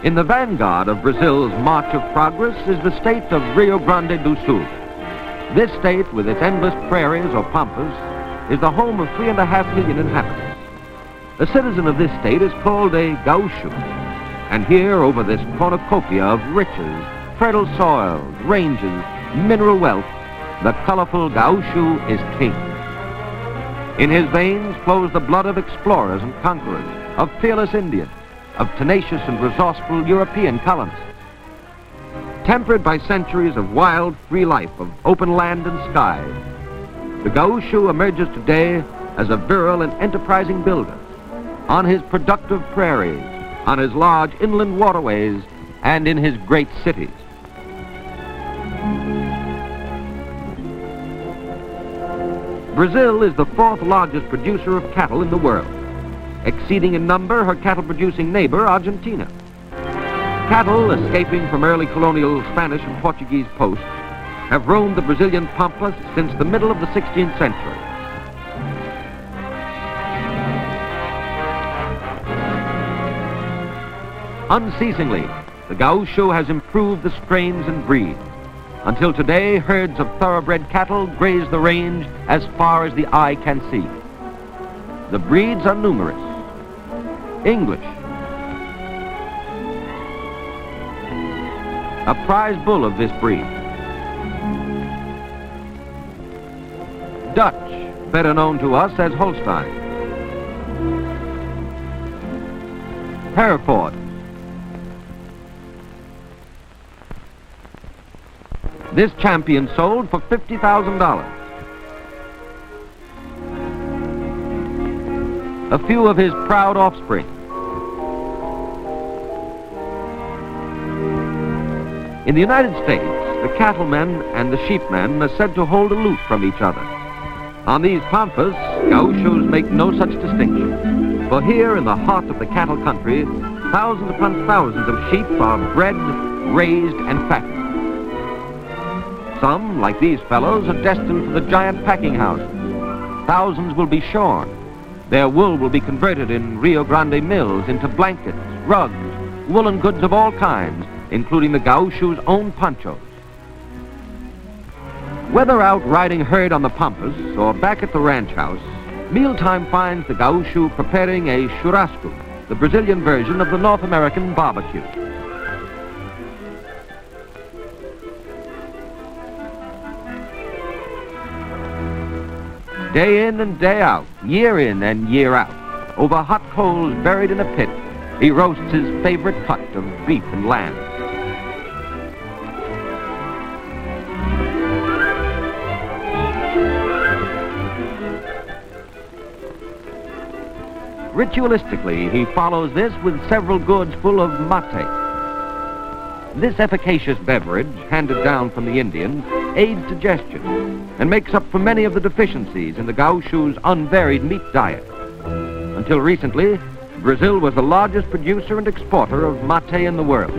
In the vanguard of Brazil's march of progress is the state of Rio Grande do Sul. This state, with its endless prairies or pampas, is the home of 3.5 million inhabitants. A citizen of this state is called a gaúcho, and here, over this cornucopia of riches, fertile soils, ranges, mineral wealth, the colorful gaúcho is king. In his veins flows the blood of explorers and conquerors, of fearless Indians, of tenacious and resourceful European colonists. Tempered by centuries of wild, free life, of open land and sky, the gaúcho emerges today as a virile and enterprising builder on his productive prairies, on his large inland waterways, and in his great cities. Brazil is the 4th largest producer of cattle in the world, exceeding in number her cattle-producing neighbor, Argentina. Cattle, escaping from early colonial Spanish and Portuguese posts, have roamed the Brazilian Pampas since the middle of the 16th century. Unceasingly, the gaúcho has improved the strains and breeds. Until today, herds of thoroughbred cattle graze the range as far as the eye can see. The breeds are numerous. English, a prize bull of this breed. Dutch, better known to us as Holstein. Hereford. This champion sold for $50,000. A few of his proud offspring. In the United States, the cattlemen and the sheepmen are said to hold aloof from each other. On these pampas, gauchos make no such distinction. For here, in the heart of the cattle country, thousands upon thousands of sheep are bred, raised, and fattened. Some, like these fellows, are destined for the giant packing houses. Thousands will be shorn. Their wool will be converted in Rio Grande mills into blankets, rugs, woolen goods of all kinds, including the gaucho's own ponchos. Whether out riding herd on the pampas or back at the ranch house, mealtime finds the gaúcho preparing a churrasco, the Brazilian version of the North American barbecue. Day in and day out, year in and year out, over hot coals buried in a pit, he roasts his favorite cut of beef and lamb. Ritualistically, he follows this with several gourds full of mate. This efficacious beverage, handed down from the Indians, aids digestion and makes up for many of the deficiencies in the gaucho's unvaried meat diet. Until recently, Brazil was the largest producer and exporter of mate in the world.